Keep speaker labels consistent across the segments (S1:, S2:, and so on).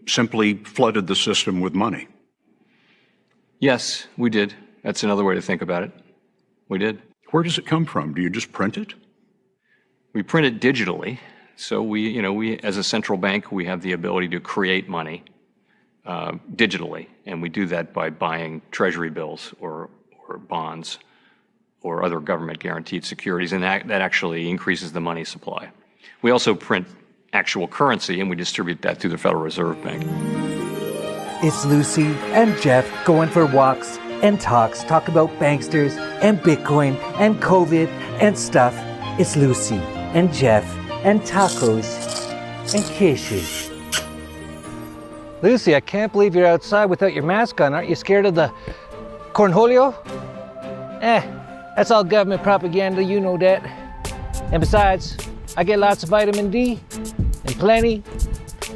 S1: simply flooded the system with money.
S2: Yes, we did. That's another way to think about it. We did.
S1: Where does it come from? Do you just print it?
S2: We print it digitally. So we, as a central bank, we have the ability to create money digitally, and we do that by buying treasury bills or bonds or other government-guaranteed securities, and that actually increases the money supply. We also print actual currency, and we distribute that through the Federal Reserve Bank.
S3: It's Lucy and Jeff going for walks and talk about banksters and Bitcoin and COVID and stuff. It's Lucy and Jeff and tacos and kisses. Lucy, I can't believe you're outside without your mask on. Aren't you scared of the cornholio? That's all government propaganda, you know that. And besides, I get lots of vitamin D and plenty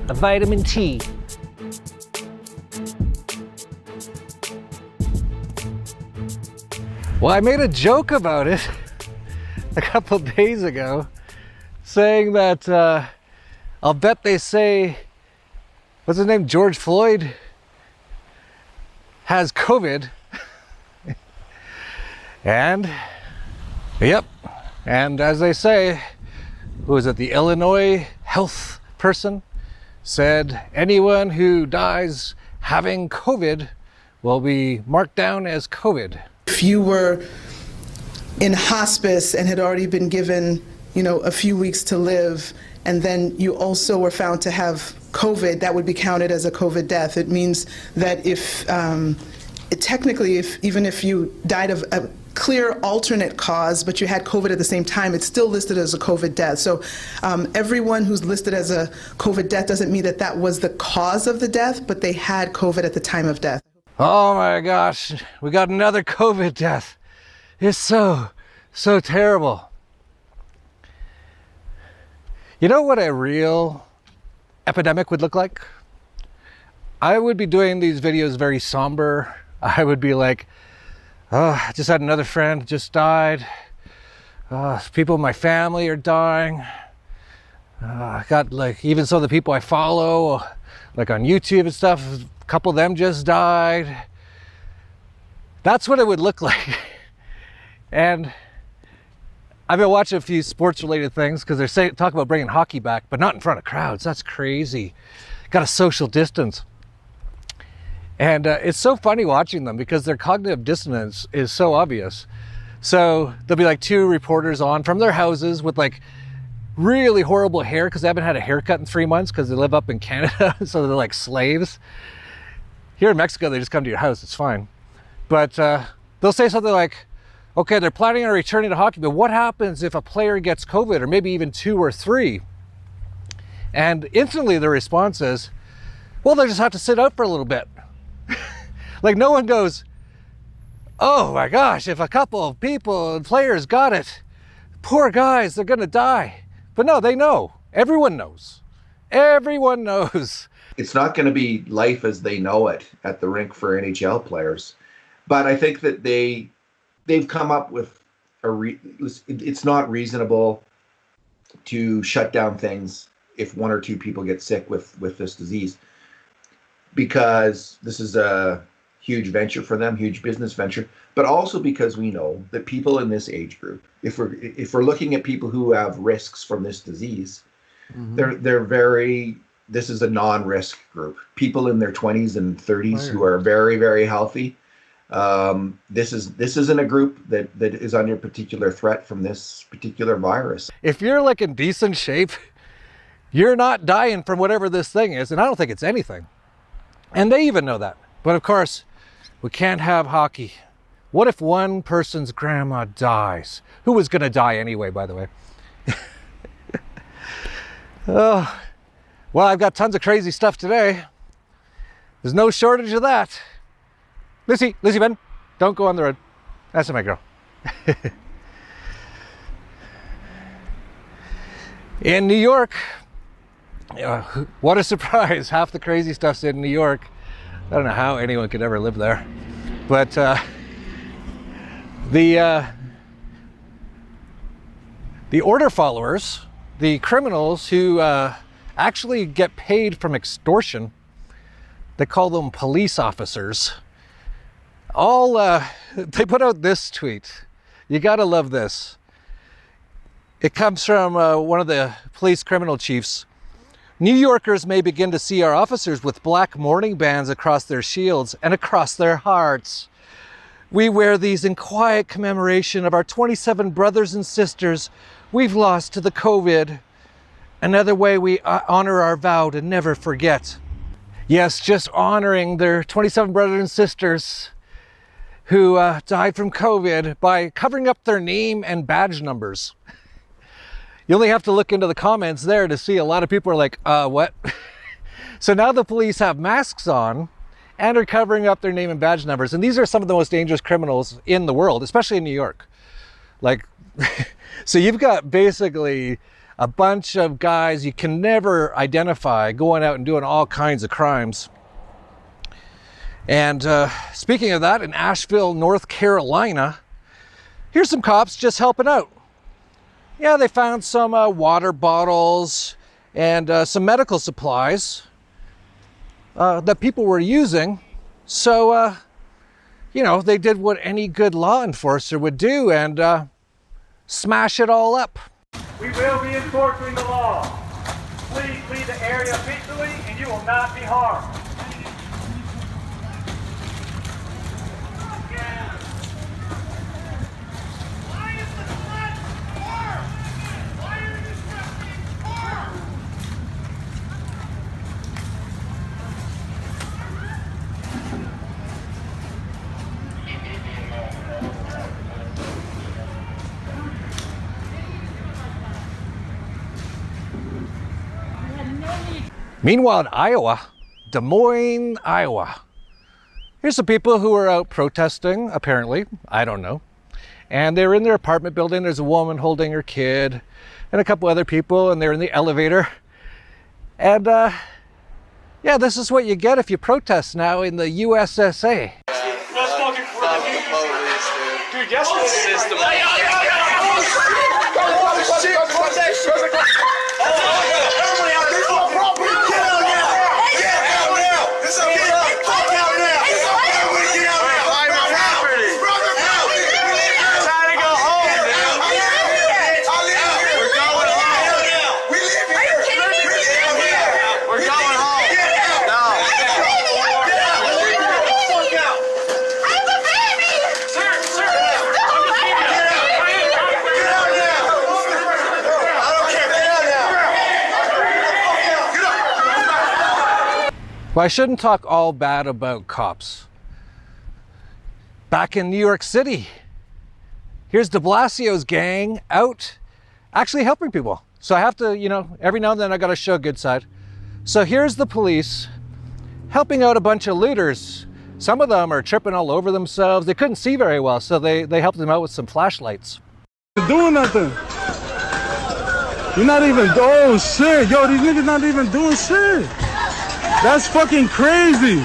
S3: of vitamin T. Well, I made a joke about it a couple days ago, saying that I'll bet they say, what's his name, George Floyd has COVID. And, yep, and as they say, who was it, the Illinois health person said anyone who dies having COVID will be marked down as COVID.
S4: If you were in hospice and had already been given, a few weeks to live, and then you also were found to have COVID, that would be counted as a COVID death. It means that even if you died of a clear alternate cause, but you had COVID at the same time, it's still listed as a COVID death. So everyone who's listed as a COVID death doesn't mean that that was the cause of the death, but they had COVID at the time of death.
S3: Oh my gosh, we got another COVID death. It's so terrible. You know what a real epidemic would look like? I would be doing these videos very somber. I would be like, oh, I just had another friend just died. People in my family are dying. I got even some of the people I follow, like on YouTube and stuff, a couple of them just died. That's what it would look like. And I've been watching a few sports related things because they're talking about bringing hockey back, but not in front of crowds. That's crazy. Got to social distance. And it's so funny watching them because their cognitive dissonance is so obvious. So there'll be like two reporters on from their houses with like really horrible hair because they haven't had a haircut in 3 months because they live up in Canada. So they're like slaves. Here in Mexico, they just come to your house. It's fine. But they'll say something like, okay, they're planning on returning to hockey, but what happens if a player gets COVID or maybe even 2 or 3? And instantly the response is, well, they just have to sit out for a little bit. Like no one goes, oh my gosh, if a couple of people and players got it, poor guys, they're gonna die. But no, they know. Everyone knows. Everyone knows.
S5: It's not going to be life as they know it at the rink for NHL players. But I think that they've come up with it's not reasonable to shut down things if 1 or 2 people get sick with this disease, because this is a huge venture for them, huge business venture, but also because we know that people in this age group, if we're looking at people who have risks from this disease, this is a non-risk group. People in their 20s and 30s who are very, very healthy. This isn't a group that is under particular threat from this particular virus.
S3: If you're like in decent shape, you're not dying from whatever this thing is, and I don't think it's anything. And they even know that. But of course, we can't have hockey. What if one person's grandma dies? Who was gonna die anyway, by the way? Oh, well, I've got tons of crazy stuff today. There's no shortage of that. Lucy, Ben, don't go on the road. That's my girl. In New York, what a surprise. Half the crazy stuff's in New York. I don't know how anyone could ever live there. But the order followers, the criminals who actually get paid from extortion, They call them police officers. They put out this tweet. You gotta love this. It comes from one of the police criminal chiefs. New Yorkers may begin to see our officers with black mourning bands across their shields and across their hearts. We wear these in quiet commemoration of our 27 brothers and sisters we've lost to the COVID. Another way we honor our vow to never forget. Yes, just honoring their 27 brothers and sisters who died from COVID by covering up their name and badge numbers. You only have to look into the comments there to see a lot of people are like, what? So now the police have masks on and are covering up their name and badge numbers. And these are some of the most dangerous criminals in the world, especially in New York. Like, so you've got basically a bunch of guys you can never identify going out and doing all kinds of crimes. And speaking of that, in Asheville, North Carolina, here's some cops just helping out. Yeah, they found some water bottles and some medical supplies that people were using. So, you know, they did what any good law enforcer would do and smash it all up.
S6: We will be enforcing the law. Please leave the area peacefully and you will not be harmed.
S3: Meanwhile, in Iowa, Des Moines, Iowa, here's some people who are out protesting, apparently, I don't know. And they're in their apartment building. There's a woman holding her kid and a couple other people, and they're in the elevator. And yeah, this is what you get if you protest now in the USSA.
S6: Dude, yesterday.
S3: Well, I shouldn't talk all bad about cops. Back in New York City, here's de Blasio's gang out actually helping people. So I have to, you know, every now and then I gotta show a good side. So here's the police helping out a bunch of looters. Some of them are tripping all over themselves. They couldn't see very well, so they helped them out with some flashlights.
S7: Doing nothing. You're not even, oh shit, yo, these niggas not even doing shit. That's fucking crazy.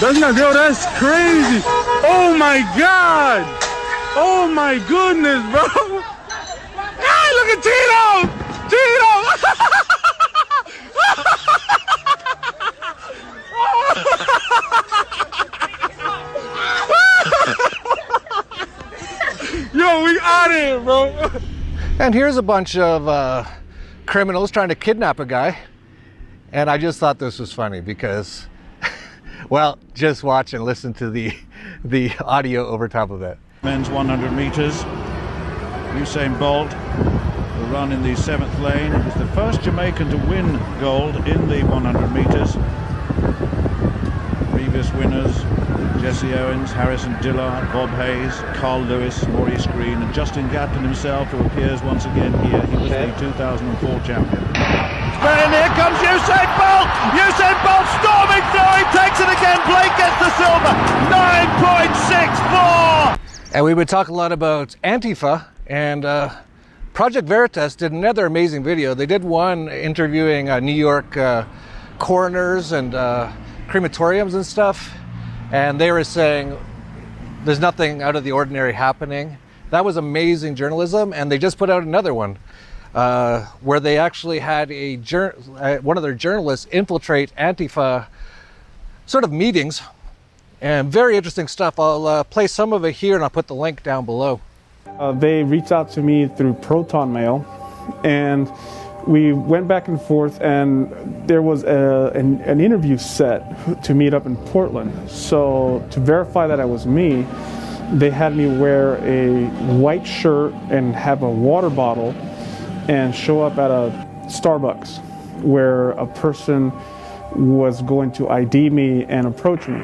S7: That's crazy. Oh my God. Oh my goodness, bro. Hey, look at Tito. Yo, we out of here, bro.
S3: And here's a bunch of criminals trying to kidnap a guy. And I just thought this was funny because, well, just watch and listen to the audio over top of it.
S8: Men's 100 meters. Usain Bolt will run in the 7th lane. He's the first Jamaican to win gold in the 100 meters. Previous winners: Jesse Owens, Harrison Dillard, Bob Hayes, Carl Lewis, Maurice Green, and Justin Gatlin himself, who appears once again here. He was the 2004 champion.
S6: And here comes Usain Bolt! Usain Bolt storming through, he takes it again, Blake gets the silver, 9.64!
S3: And we would talk a lot about Antifa, and Project Veritas did another amazing video. They did one interviewing New York coroners and crematoriums and stuff, and they were saying there's nothing out of the ordinary happening. That was amazing journalism, and they just put out another one. Where they actually had one of their journalists infiltrate Antifa sort of meetings, and very interesting stuff. I'll play some of it here and I'll put the link down below.
S7: They reached out to me through Proton Mail, and we went back and forth, and there was an interview set to meet up in Portland. So to verify that it was me, they had me wear a white shirt and have a water bottle and show up at a Starbucks where a person was going to ID me and approach me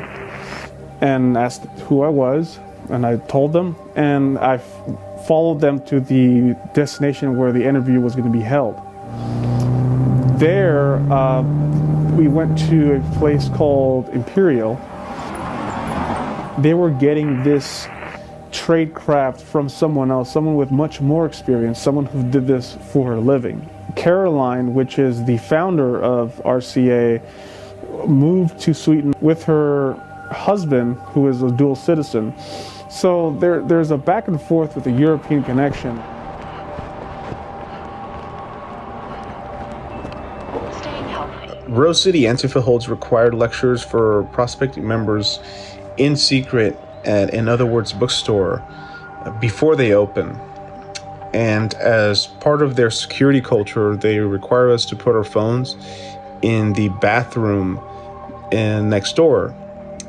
S7: and asked who I was, and I told them, and I followed them to the destination where the interview was going to be held. There, we went to a place called Imperial. They were getting this trade craft from someone else, someone with much more experience, someone who did this for her living. Caroline, which is the founder of RCA, moved to Sweden with her husband, who is a dual citizen. So there's a back and forth with a European connection.
S9: Rose City Antifa holds required lectures for prospecting members in secret at In Other Words bookstore before they open. And as part of their security culture, they require us to put our phones in the bathroom next door.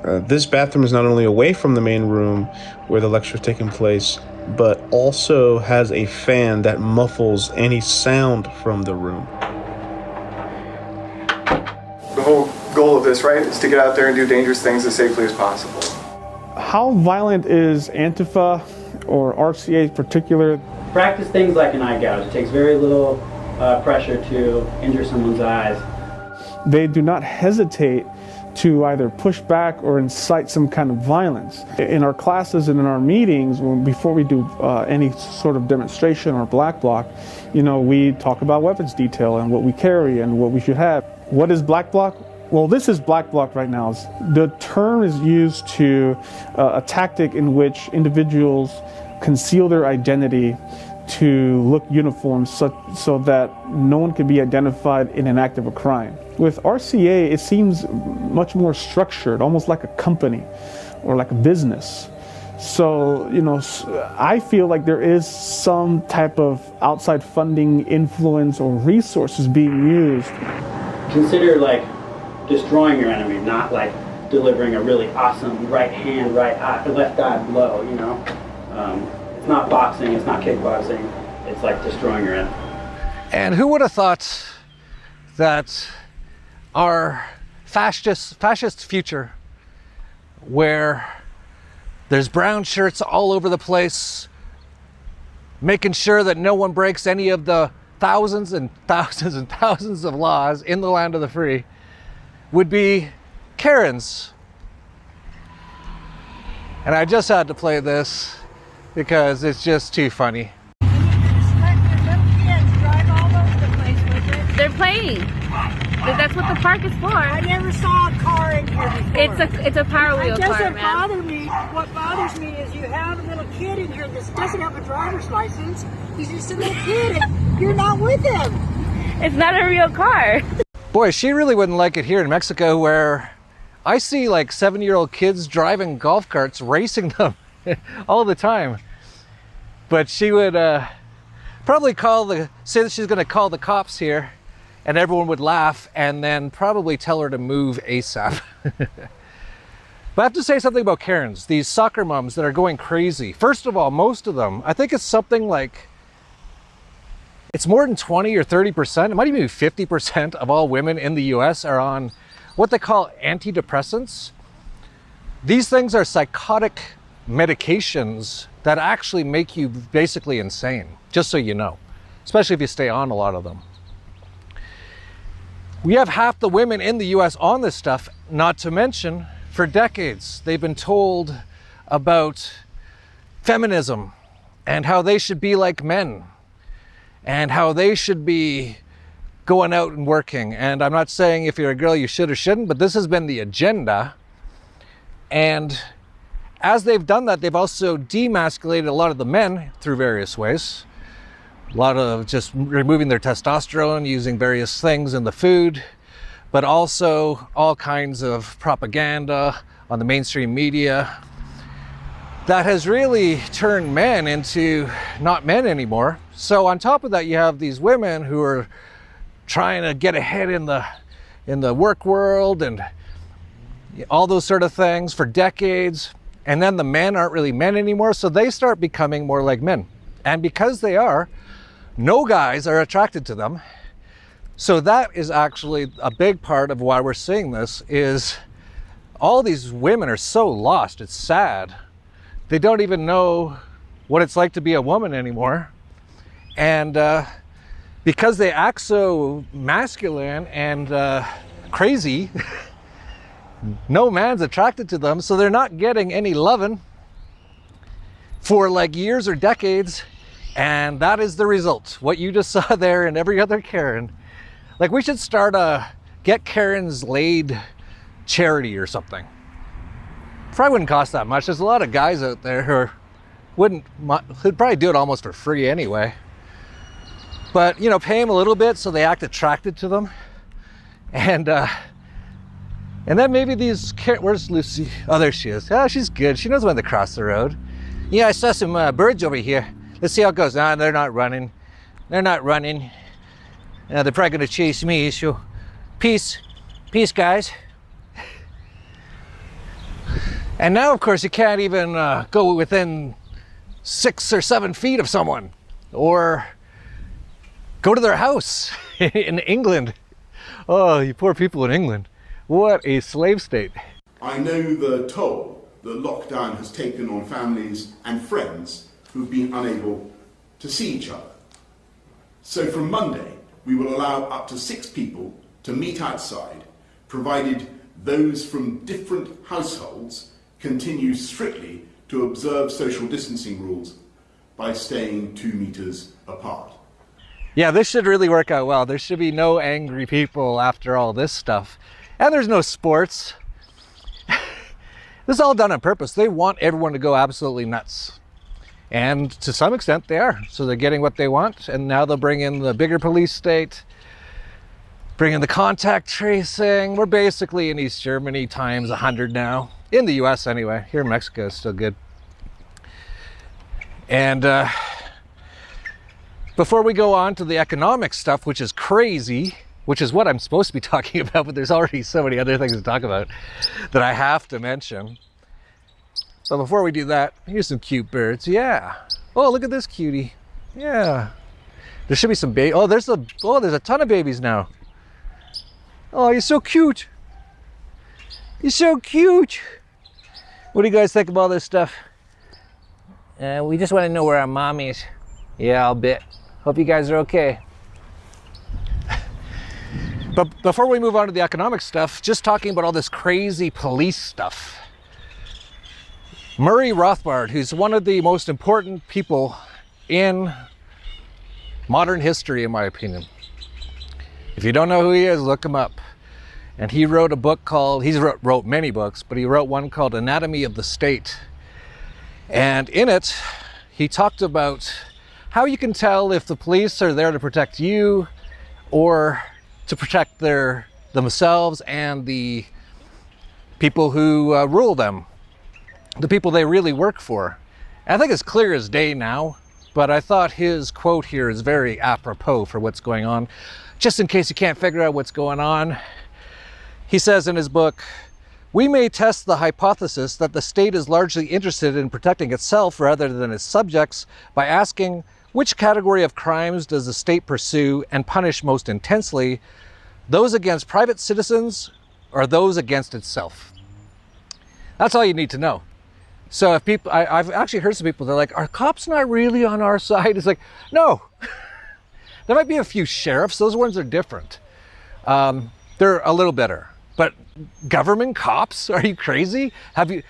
S9: This bathroom is not only away from the main room where the lecture is taking place, but also has a fan that muffles any sound from the room.
S10: The whole goal of this, right, is to get out there and do dangerous things as safely as possible.
S7: How violent is Antifa or RCA in particular?
S11: Practice things like an eye gouge. It takes very little pressure to injure someone's eyes.
S7: They do not hesitate to either push back or incite some kind of violence. In our classes and in our meetings, before we do any sort of demonstration or black bloc, we talk about weapons detail and what we carry and what we should have. What is black bloc? Well, this is black bloc right now. The term is used to a tactic in which individuals conceal their identity to look uniform so that no one can be identified in an act of a crime. With RCA, it seems much more structured, almost like a company or like a business. So, I feel like there is some type of outside funding, influence, or resources being used.
S11: Consider like destroying your enemy, not like delivering a really awesome right hand, left eye blow, It's not boxing, it's not kickboxing, it's like destroying your enemy.
S3: And who would have thought that our fascist future, where there's brown shirts all over the place, making sure that no one breaks any of the thousands and thousands and thousands of laws in the land of the free, would be Karens. And I just had to play this because it's just too funny.
S12: They're playing. That's what the park is for.
S13: I never saw a car in here before.
S12: It's a Power Wheel car,
S13: doesn't
S12: man.
S13: bother me. What bothers me is you have a little kid in here that doesn't have a driver's license. He's just a little kid and you're not with him.
S12: It's not a real car.
S3: Boy, she really wouldn't like it here in Mexico, where I see like 7-year-old kids driving golf carts, racing them all the time. But she would probably say that she's going to call the cops here, and everyone would laugh and then probably tell her to move ASAP. But I have to say something about Karens, these soccer moms that are going crazy. First of all, most of them, I think it's something like, it's more than 20 or 30%, it might even be 50% of all women in the US are on what they call antidepressants. These things are psychotic medications that actually make you basically insane, just so you know, especially if you stay on a lot of them. We have half the women in the US on this stuff, not to mention for decades they've been told about feminism and how they should be like men and how they should be going out and working. And I'm not saying if you're a girl you should or shouldn't, but this has been the agenda. And as they've done that, they've also demasculated a lot of the men through various ways. A lot of just removing their testosterone, using various things in the food. but also all kinds of propaganda on the mainstream media that has really turned men into not men anymore. So on top of that, you have these women who are trying to get ahead in the work world and all those sort of things for decades. And then the men aren't really men anymore, so they start becoming more like men. And because they are, no guys are attracted to them. So that is actually a big part of why we're seeing this, is all these women are so lost. It's sad. They don't even know what it's like to be a woman anymore. And because they act so masculine and crazy, no man's attracted to them, so they're not getting any loving for like years or decades. And that is the result. What you just saw there and every other Karen. Like, we should start a Get Karen's Laid charity or something. Probably wouldn't cost that much. There's a lot of guys out there who'd probably do it almost for free anyway. But, you know, pay them a little bit so they act attracted to them. And then maybe these, where's Lucy? Oh, there she is. Oh, she's good. She knows when to cross the road. Yeah, I saw some birds over here. Let's see how it goes. Nah, they're not running. They're not running. They're probably gonna chase me, so peace. Peace, guys. And now, of course, you can't even go within 6 or 7 feet of someone or go to their house in England. Oh, you poor people in England. What a slave state.
S14: I know the toll that lockdown has taken on families and friends who've been unable to see each other. So from Monday, we will allow up to 6 people to meet outside, provided those from different households continue strictly to observe social distancing rules by staying 2 meters apart.
S3: Yeah, this should really work out well. There should be no angry people after all this stuff. And there's no sports. This is all done on purpose. They want everyone to go absolutely nuts. And to some extent they are. So they're getting what they want, and now they'll bring in the bigger police state, bring in the contact tracing. We're basically in East Germany times 100 now. In the US anyway. Here in Mexico is still good. And before we go on to the economic stuff, which is crazy, which is what I'm supposed to be talking about, but there's already so many other things to talk about that I have to mention. So before we do that, here's some cute birds. Yeah. Oh, look at this cutie. Yeah. There should be some baby. Oh, there's a ton of babies now. Oh, you're so cute. You're so cute. What do you guys think of all this stuff? We just want to know where our mom is. Yeah, I'll bet. Hope you guys are okay. But before we move on to the economic stuff, just talking about all this crazy police stuff. Murray Rothbard, who's one of the most important people in modern history, in my opinion. If you don't know who he is, look him up. And he wrote a book called, wrote many books, but he wrote one called Anatomy of the State. And in it, he talked about how you can tell if the police are there to protect you or to protect themselves and the people who rule them, the people they really work for. I think it's clear as day now, but I thought his quote here is very apropos for what's going on. Just in case you can't figure out what's going on, he says in his book, "We may test the hypothesis that the state is largely interested in protecting itself rather than its subjects by asking which category of crimes does the state pursue and punish most intensely, those against private citizens or those against itself?" That's all you need to know. So if people, I've actually heard some people, they're like, are cops not really on our side? It's like, no. There might be a few sheriffs, those ones are different. They're a little better. But government cops, are you crazy? You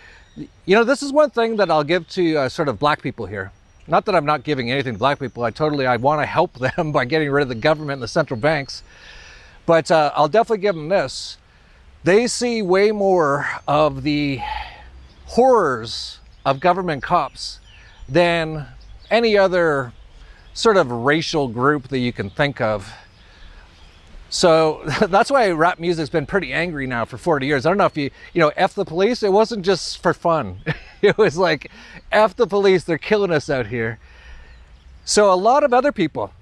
S3: know, this is one thing that I'll give to sort of black people here. Not that I'm not giving anything to black people, I want to help them by getting rid of the government and the central banks. But I'll definitely give them this. They see way more of the horrors of government cops than any other sort of racial group that you can think of. So that's why rap music's been pretty angry now for 40 years. I don't know if you know, F the police, it wasn't just for fun. It was like, F the police, they're killing us out here. So a lot of other people,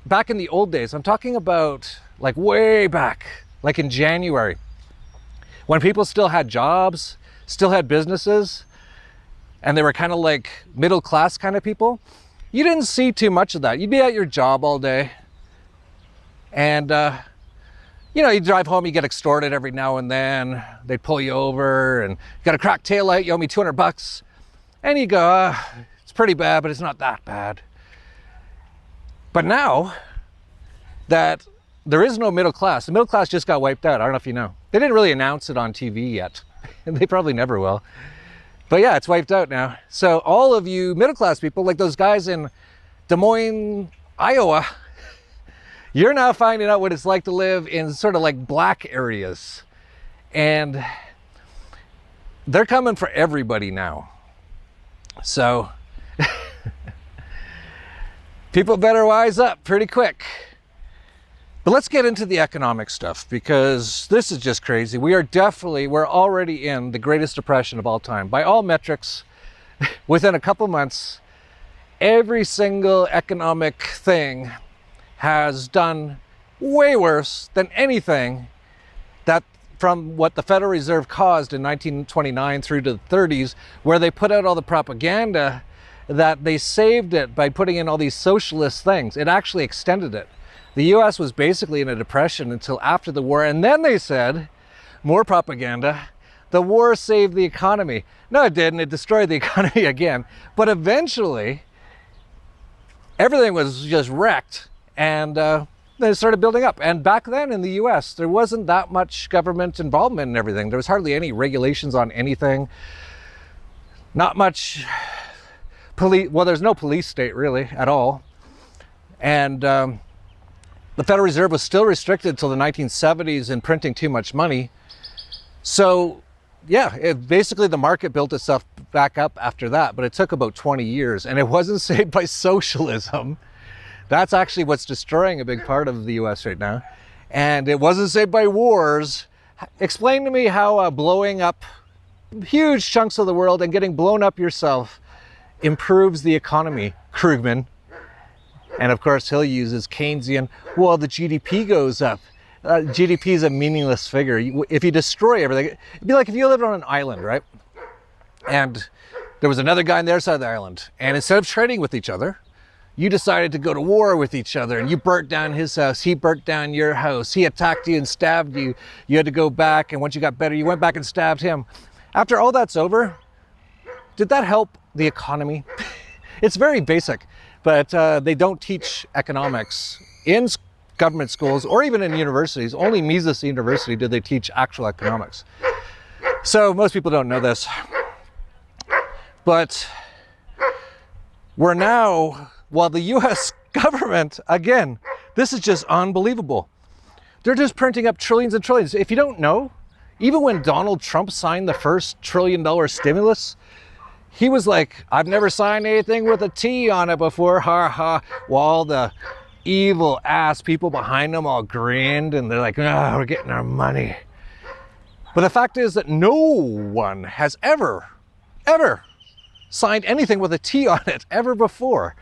S3: back in the old days, I'm talking about like way back, like in January, when people still had jobs, still had businesses, and they were kind of like middle class kind of people, you didn't see too much of that. You'd be at your job all day, and you know, you drive home, you get extorted every now and then. They'd pull you over and you got a cracked taillight, you owe me $200. And you go, it's pretty bad, but it's not that bad. But now that there is no middle class, the middle class just got wiped out. I don't know if you know. They didn't really announce it on TV yet, and they probably never will. But yeah, it's wiped out now. So all of you middle class people, like those guys in Des Moines, Iowa, you're now finding out what it's like to live in sort of like black areas. And they're coming for everybody now. So people better wise up pretty quick. But let's get into the economic stuff, because this is just crazy. We're already in the greatest depression of all time. By all metrics, within a couple months, every single economic thing has done way worse than anything that from what the Federal Reserve caused in 1929 through to the 30s, where they put out all the propaganda that they saved it by putting in all these socialist things. It actually extended it. The US was basically in a depression until after the war, and then they said, more propaganda, the war saved the economy. No, it didn't. It destroyed the economy again. But eventually, everything was just wrecked. And they started building up. And back then in the US, there wasn't that much government involvement in everything. There was hardly any regulations on anything. Not much police. Well, there's no police state really at all. And the Federal Reserve was still restricted until the 1970s in printing too much money. So yeah, basically the market built itself back up after that, but it took about 20 years, and it wasn't saved by socialism. That's actually what's destroying a big part of the US right now. And it wasn't saved by wars. Explain to me how blowing up huge chunks of the world and getting blown up yourself improves the economy, Krugman. And of course, he'll use his Keynesian, well, the GDP goes up. GDP is a meaningless figure. If you destroy everything, it'd be like if you lived on an island, right? And there was another guy on their side of the island. And instead of trading with each other, you decided to go to war with each other, and you burnt down his house, he burnt down your house, he attacked you and stabbed you. You had to go back, and once you got better, you went back and stabbed him. After all that's over, did that help the economy? It's very basic, but they don't teach economics in government schools or even in universities. Only Mises University did they teach actual economics. So most people don't know this. But we're now, while the US government, again, this is just unbelievable. They're just printing up trillions and trillions. If you don't know, even when Donald Trump signed the first $1 trillion stimulus, he was like, I've never signed anything with a T on it before, ha ha. While the evil ass people behind him all grinned and they're like, oh, we're getting our money. But the fact is that no one has ever signed anything with a T on it ever before.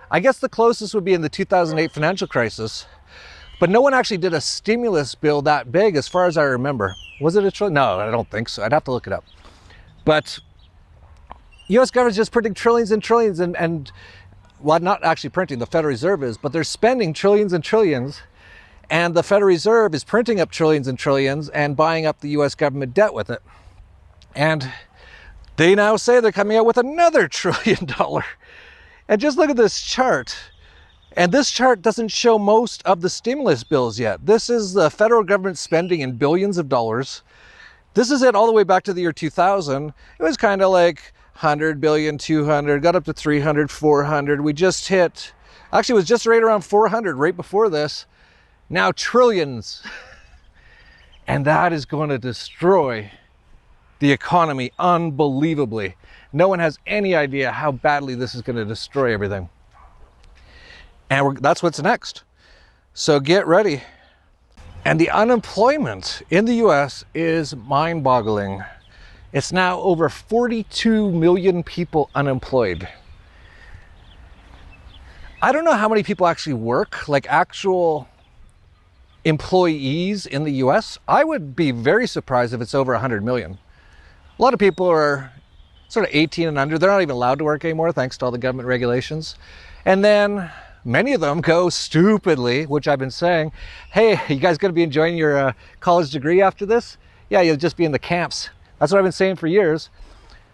S3: I guess the closest would be in the 2008 financial crisis, but no one actually did a stimulus bill that big as far as I remember. Was it a trillion? No, I don't think so. I'd have to look it up. But US government's just printing trillions and trillions and well, not actually printing, the Federal Reserve is, but they're spending trillions and trillions, and the Federal Reserve is printing up trillions and trillions and buying up the US government debt with it. And they now say they're coming out with another $1 trillion. And just look at this chart. And this chart doesn't show most of the stimulus bills yet. This is the federal government spending in billions of dollars. This is it all the way back to the year 2000. It was kind of like 100 billion, 200, got up to 300, 400. We just hit, actually it was just right around 400 right before this. Now trillions. And that is going to destroy the economy unbelievably. No one has any idea how badly this is going to destroy everything. And that's what's next. So get ready. And the unemployment in the US is mind-boggling. It's now over 42 million people unemployed. I don't know how many people actually work, like actual employees in the US. I would be very surprised if it's over 100 million. A lot of people are sort of 18 and under. They're not even allowed to work anymore thanks to all the government regulations. And then many of them go stupidly, which I've been saying, hey, you guys gonna be enjoying your college degree after this? Yeah, you'll just be in the camps. That's what I've been saying for years.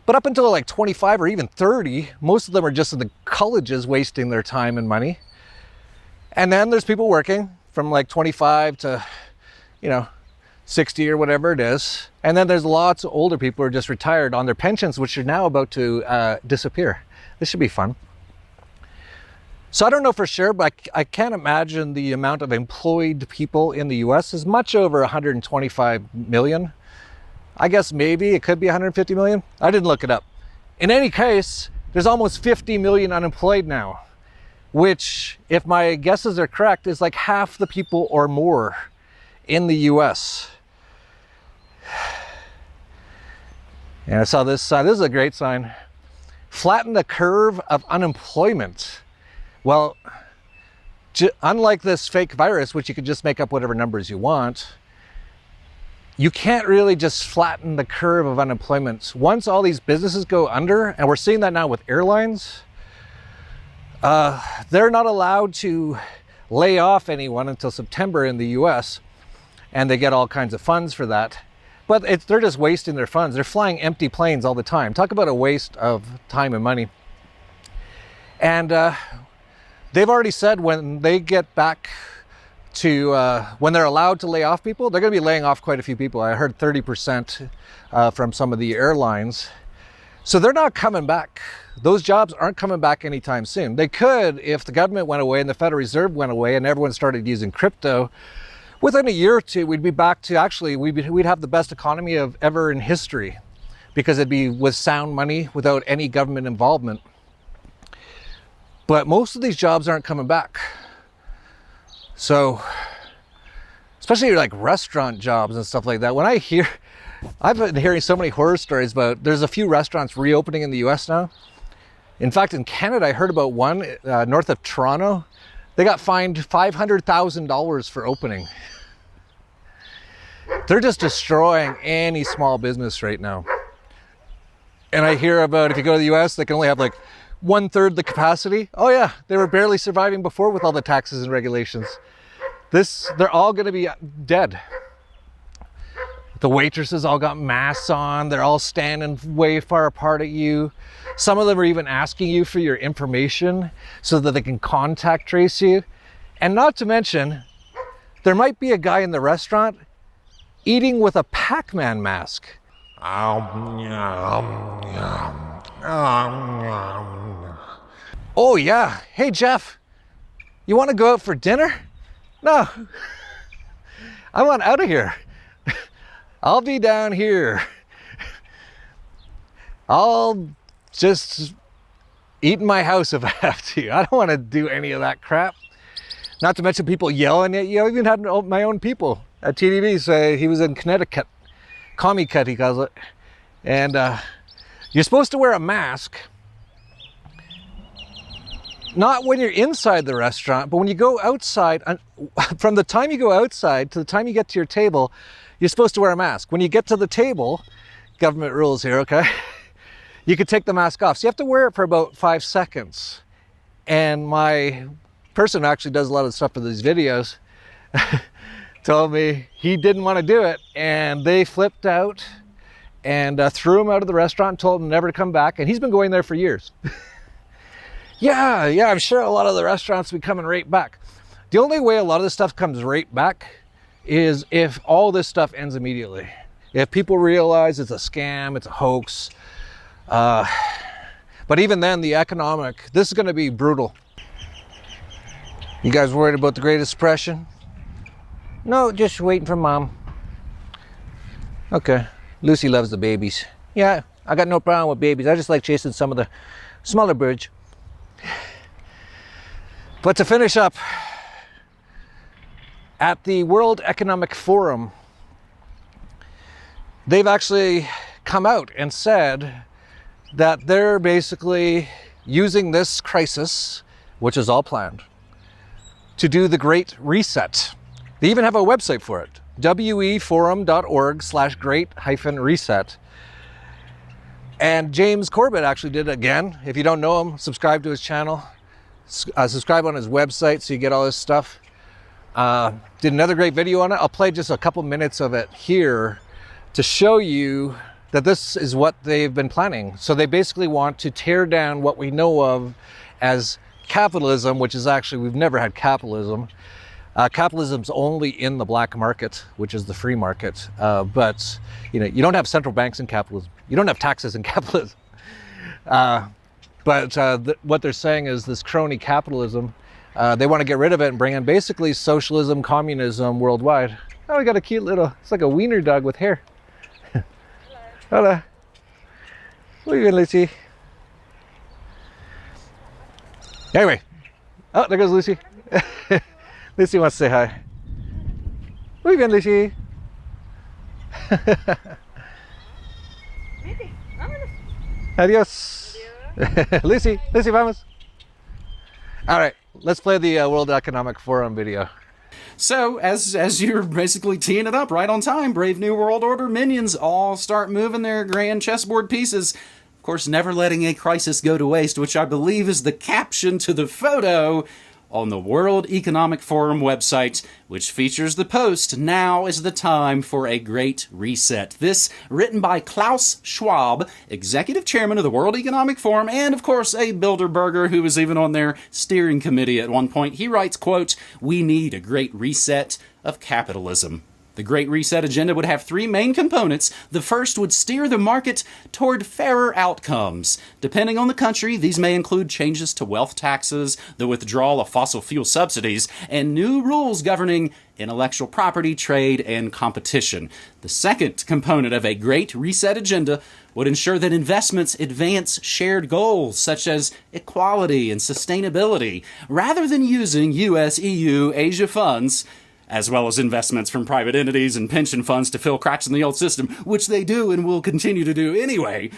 S3: But up until like 25 or even 30, most of them are just in the colleges wasting their time and money. And then there's people working from like 25 to, 60 or whatever it is. And then there's lots of older people who are just retired on their pensions, which are now about to disappear. This should be fun. So I don't know for sure, but I can't imagine the amount of employed people in the US is much over 125 million. I guess maybe it could be 150 million. I didn't look it up. In any case, there's almost 50 million unemployed now, which, if my guesses are correct, is like half the people or more in the US. And I saw this sign. This is a great sign. Flatten the curve of unemployment. Well, unlike this fake virus, which you can just make up whatever numbers you want, you can't really just flatten the curve of unemployment. Once all these businesses go under, and we're seeing that now with airlines, they're not allowed to lay off anyone until September in the US, and they get all kinds of funds for that. But they're just wasting their funds. They're flying empty planes all the time. Talk about a waste of time and money. And they've already said when they get back to, when they're allowed to lay off people, they're going to be laying off quite a few people. I heard 30% from some of the airlines. So they're not coming back. Those jobs aren't coming back anytime soon. They could if the government went away and the Federal Reserve went away and everyone started using crypto. Within a year or two, we'd be back to actually, we'd have the best economy of ever in history, because it'd be with sound money without any government involvement. But most of these jobs aren't coming back. So, especially like restaurant jobs and stuff like that. When I've been hearing so many horror stories about, there's a few restaurants reopening in the US now. In fact, in Canada, I heard about one north of Toronto. They got fined $500,000 for opening. They're just destroying any small business right now. And I hear about, if you go to the US, they can only have like 1/3 the capacity. Oh yeah, they were barely surviving before with all the taxes and regulations. They're all gonna be dead. The waitresses all got masks on. They're all standing way far apart at you. Some of them are even asking you for your information so that they can contact trace you. And not to mention, there might be a guy in the restaurant eating with a Pac-Man mask. Oh yeah, hey Jeff, you want to go out for dinner? No, I want out of here. I'll be down here. I'll just eat in my house if I have to. I don't want to do any of that crap. Not to mention people yelling at you. I even had my own people at TDB say he was in Connecticut. Commie cut, he calls it. And you're supposed to wear a mask. Not when you're inside the restaurant, but when you go outside, from the time you go outside to the time you get to your table, you're supposed to wear a mask. When you get to the table, government rules here, okay? You could take the mask off. So you have to wear it for about 5 seconds. And my person who actually does a lot of stuff for these videos told me he didn't want to do it. And they flipped out and threw him out of the restaurant and told him never to come back. And he's been going there for years. Yeah, I'm sure a lot of the restaurants will be coming right back. The only way a lot of this stuff comes right back is if all this stuff ends immediately. If people realize it's a scam, it's a hoax. But even then, this is going to be brutal. You guys worried about the Great Depression? No, just waiting for Mom. Okay, Lucy loves the babies. Yeah, I got no problem with babies. I just like chasing some of the smaller birds. But to finish up, At the World Economic Forum, they've actually come out and said that they're basically using this crisis, which is all planned, to do the Great Reset. They even have a website for it, weforum.org/great-reset. And James Corbett actually did it again. If you don't know him, subscribe to his channel. Subscribe on his website so you get all this stuff. Did another great video on it. I'll play just a couple minutes of it here to show you that this is what they've been planning. So they basically want to tear down what we know of as capitalism, which is actually, we've never had capitalism. Capitalism's only in the black market, which is the free market. But you don't have central banks in capitalism. You don't have taxes in capitalism. What they're saying is this crony capitalism, they want to get rid of it and bring in basically socialism, communism worldwide. Oh, we got a cute little, it's like a wiener dog with hair. Hello. What are you doing, Lucy? Anyway. Oh, there goes Lucy. Lucy wants to say hi. What are you doing, Lucy? Adios. Lucy, vamos. All right, let's play the World Economic Forum video.
S15: So, as you're basically teeing it up right on time, Brave New World Order minions all start moving their grand chessboard pieces. Of course, never letting a crisis go to waste, which I believe is the caption to the photo on the World Economic Forum website, which features the post, "Now is the time for a great reset." This written by Klaus Schwab, executive chairman of the World Economic Forum, and of course a Bilderberger who was even on their steering committee at one point. He writes, quote, "We need a great reset of capitalism." The Great Reset agenda would have three main components. The first would steer the market toward fairer outcomes. Depending on the country, these may include changes to wealth taxes, the withdrawal of fossil fuel subsidies, and new rules governing intellectual property, trade, and competition. The second component of a Great Reset agenda would ensure that investments advance shared goals such as equality and sustainability, rather than using US, EU, Asia funds, as well as investments from private entities and pension funds to fill cracks in the old system, which they do and will continue to do anyway.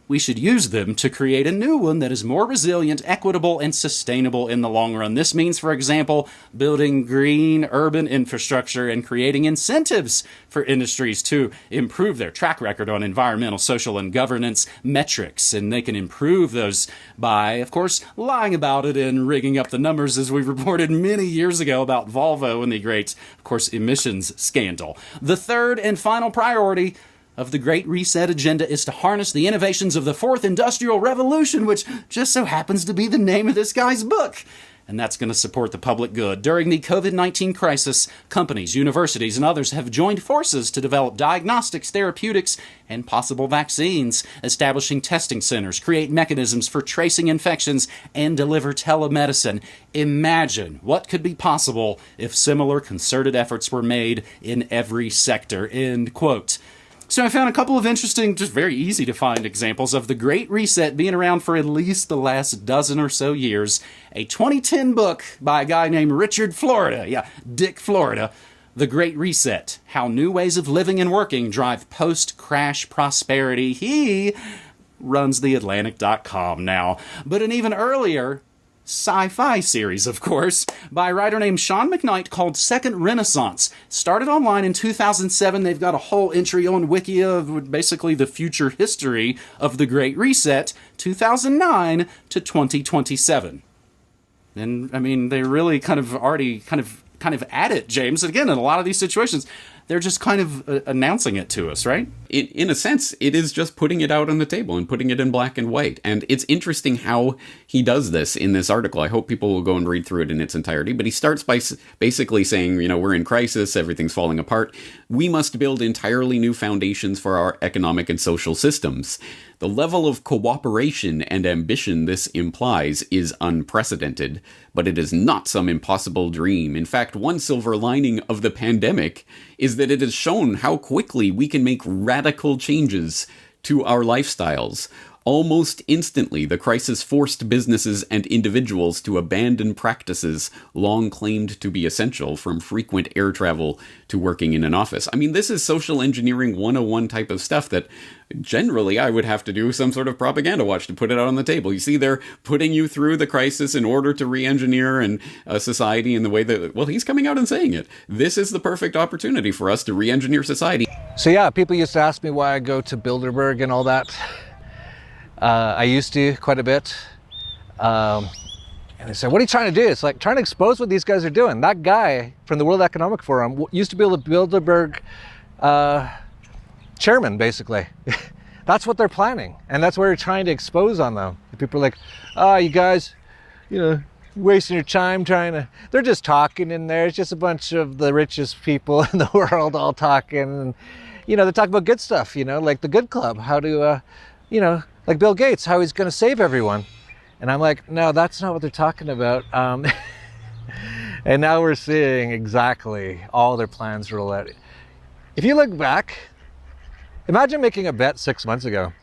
S15: We should use them to create a new one that is more resilient, equitable, and sustainable in the long run. This means, for example, building green urban infrastructure and creating incentives for industries to improve their track record on environmental, social, and governance metrics. And they can improve those by, of course, lying about it and rigging up the numbers, as we reported many years ago about Volvo and the great, of course, emissions scandal. The third and final priority of the Great Reset agenda is to harness the innovations of the Fourth Industrial Revolution, which just so happens to be the name of this guy's book. And that's going to support the public good. During the COVID-19 crisis, companies, universities, and others have joined forces to develop diagnostics, therapeutics, and possible vaccines, establishing testing centers, create mechanisms for tracing infections, and deliver telemedicine. Imagine what could be possible if similar concerted efforts were made in every sector. End quote. So I found a couple of interesting, just very easy to find examples of the Great Reset being around for at least the last dozen or so years. A 2010 book by a guy named Richard Florida, Dick Florida, The Great Reset, How New Ways of Living and Working Drive Post-Crash Prosperity. He runs theatlantic.com now. But an even earlier sci-fi series, of course, by a writer named Sean McKnight called Second Renaissance. Started online in 2007. They've got a whole entry on Wiki of basically the future history of the Great Reset, 2009 to 2027. And, I mean, they really kind of already kind of at it, James. Again, in a lot of these situations, they're just kind of announcing it to us, right?
S16: In a sense, it is just putting it out on the table and putting it in black and white. And it's interesting how he does this in this article. I hope people will go and read through it in its entirety. But he starts by basically saying, we're in crisis, everything's falling apart. We must build entirely new foundations for our economic and social systems. The level of cooperation and ambition this implies is unprecedented, but it is not some impossible dream. In fact, one silver lining of the pandemic is that it has shown how quickly we can make radical changes to our lifestyles. Almost instantly, the crisis forced businesses and individuals to abandon practices long claimed to be essential, from frequent air travel to working in an office. I mean, this is social engineering 101 type of stuff that generally I would have to do some sort of propaganda watch to put it out on the table. You see, they're putting you through the crisis in order to re-engineer society in the way that, well, he's coming out and saying it. This is the perfect opportunity for us to re-engineer society.
S3: So yeah, people used to ask me why I go to Bilderberg and all that. I used to quite a bit. And they said, what are you trying to do? It's like trying to expose what these guys are doing. That guy from the World Economic Forum used to be the Bilderberg chairman, basically. That's what they're planning. And that's what we're trying to expose on them. People are like, oh, you guys, wasting your time trying to... They're just talking in there. It's just a bunch of the richest people in the world all talking. And, they talk about good stuff, like the Good Club. How to, like Bill Gates, how he's going to save everyone. And I'm like, no, that's not what they're talking about. And now we're seeing exactly all their plans roll out. If you look back, imagine making a bet 6 months ago.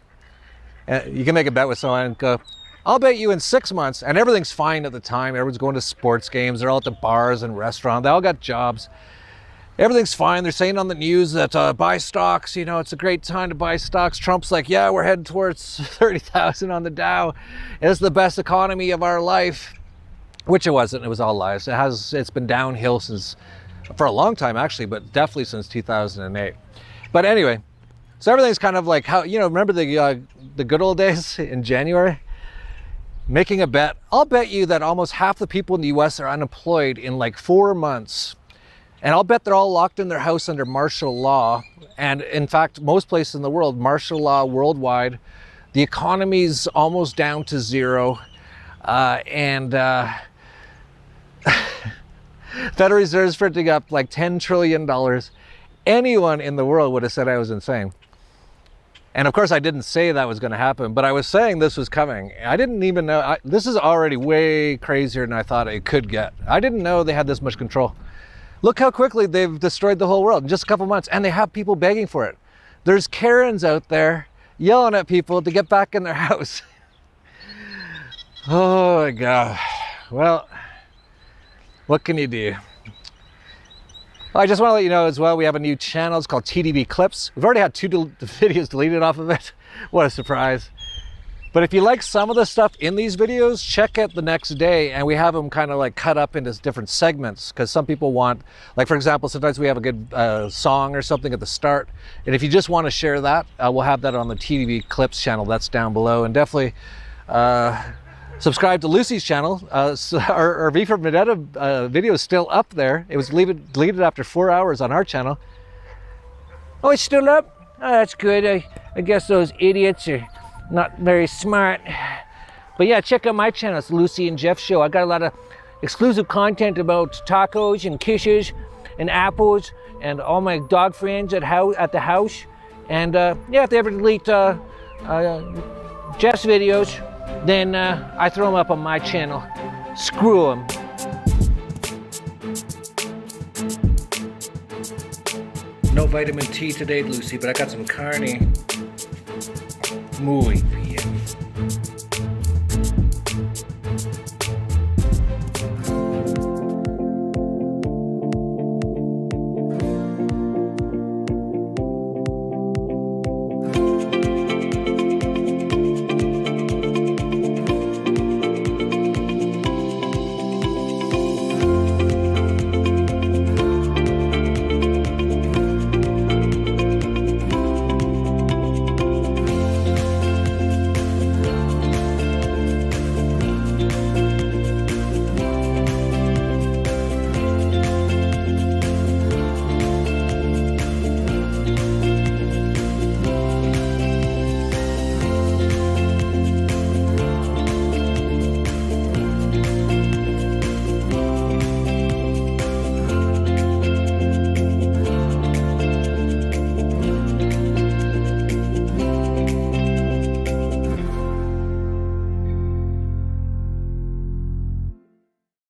S3: You can make a bet with someone and go, I'll bet you in 6 months, and everything's fine at the time. Everyone's going to sports games. They're all at the bars and restaurants. They all got jobs. Everything's fine. They're saying on the news that buy stocks, it's a great time to buy stocks. Trump's like, yeah, we're heading towards 30,000 on the Dow. It's the best economy of our life, which it wasn't. It was all lies. It's been downhill for a long time, actually, but definitely since 2008. But anyway, so everything's kind of like how, remember the good old days in January? Making a bet. I'll bet you that almost half the people in the US are unemployed in like 4 months. And I'll bet they're all locked in their house under martial law. And in fact, most places in the world, martial law worldwide. The economy's almost down to zero. Federal Reserve's printing up like $10 trillion. Anyone in the world would have said I was insane. And of course, I didn't say that was going to happen, but I was saying this was coming. I didn't even know. This is already way crazier than I thought it could get. I didn't know they had this much control. Look how quickly they've destroyed the whole world in just a couple months, and they have people begging for it. There's Karens out there yelling at people to get back in their house. Oh my God. Well, what can you do? I just want to let you know as well, we have a new channel. It's called TDB Clips. We've already had 2 videos deleted off of it. What a surprise. But if you like some of the stuff in these videos, check it the next day, and we have them kind of like cut up into different segments, because some people want, like for example, sometimes we have a good song or something at the start. And if you just want to share that, we'll have that on the TDB Clips channel. That's down below. And definitely subscribe to Lucy's channel. Our V for Vendetta video is still up there. It was deleted after 4 hours on our channel. Oh, it's still up? Oh, that's good. I guess those idiots are not very smart. But yeah, check out my channel. It's Lucy and Jeff Show. I got a lot of exclusive content about tacos and kisses and apples and all my dog friends at the house. And yeah, if they ever delete Jeff's videos, then I throw them up on my channel. Screw them. No vitamin T today, Lucy, but I got some carne. Muy bien.